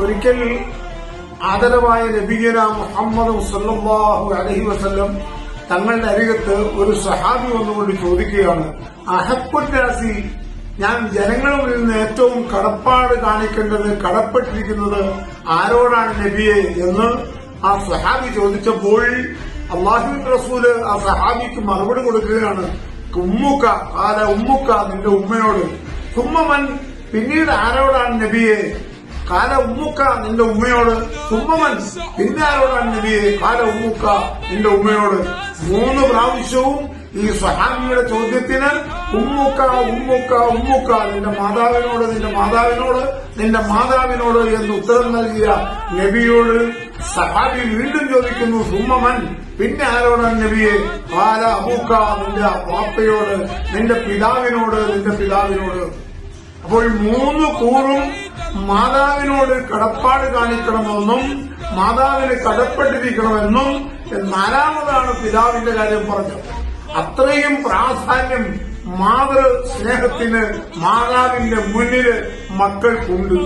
ഒരിക്കൽ ആദരവായ നബിയന മുഹമ്മദ് സല്ലല്ലാഹു അലൈഹി വസല്ലം തങ്ങളുടെ അരികത്ത് ഒരു സഹാബി വന്നുകൊണ്ട് ചോദിക്കുകയാണ്, അഹബ്ബുന്നാസി, ഞാൻ ജനങ്ങളിൽ നിന്ന് ഏറ്റവും കടപ്പാട് കാണിക്കേണ്ടത്, കടപ്പെട്ടിരിക്കുന്നത് ആരോടാണ് നബിയെ എന്ന് ആ സഹാബി ചോദിച്ചപ്പോൾ അല്ലാഹുവിന്റെ റസൂല് ആ സഹാബിക്ക് മറുപടി കൊടുക്കുകയാണ്, ഉമ്മുക്ക കാല ഉമ്മുക്ക, നിന്റെ ഉമ്മയോട്. സുമ്മമൻ, പിന്നീട് ആരോടാണ് നബിയെ? കാല ഉമ്മുക്ക, നിന്റെ ഉമ്മയോട്. സുമ്മമൻ, പിന്നെ ആരോടാണ് നബിയെ? കാല ഉമ്മുക്ക, നിന്റെ ഉമ്മയോട്. 3 പ്രാവശ്യവും ഈ സ്വഹാബിയുടെ ചോദ്യത്തിന് ഉമ്മുക്ക ഉമ്മുക്ക ഉമ്മുക്ക, നിന്റെ മാതാവിനോട്, നിന്റെ മാതാവിനോട്, നിന്റെ മാതാവിനോട് എന്ന് ഉത്തരം നൽകിയ നബിയോട് സഹാബി വീണ്ടും ചോദിക്കുന്നു, സുമ്മമൻ, പിന്നെ ആരോടാണ് നബിയെ? കാല അബൂക്ക, നിന്റെ വാപ്പയോട്, നിന്റെ പിതാവിനോട്, നിന്റെ പിതാവിനോട്. അപ്പോൾ 3 കൂറും മാതാവിനോട് കടപ്പാട് കാണിക്കണമെന്നും മാതാവിന് കടപ്പെട്ടിരിക്കണമെന്നും 4മതാണ് പിതാവിന്റെ കാര്യം പറഞ്ഞത്. അത്രയും പ്രാധാന്യം മാതൃ സ്നേഹത്തിന് മാതാവിന്റെ മുന്നില് മക്കൾക്കുണ്ട്.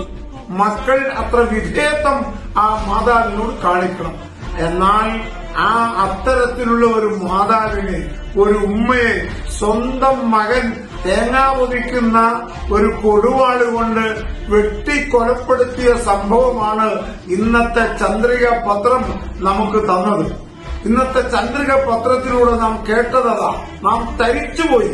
മക്കൾ അത്ര വിധേയത്വം ആ മാതാവിനോട് കാണിക്കണം. എന്നാൽ ആ അത്തരത്തിലുള്ള ഒരു മാതാവിനെ, ഒരു ഉമ്മയെ സ്വന്തം മകൻ തേങ്ങാ പൊതിക്കുന്ന ഒരു കൊടുവാള് കൊണ്ട് വെട്ടിക്കൊലപ്പെടുത്തിയ സംഭവമാണ് ഇന്നത്തെ ചന്ദ്രിക പത്രം നമുക്ക് തന്നത്. ഇന്നത്തെ ചന്ദ്രിക പത്രത്തിലൂടെ നാം കേട്ടതാ, നാം തരിച്ചുപോയി.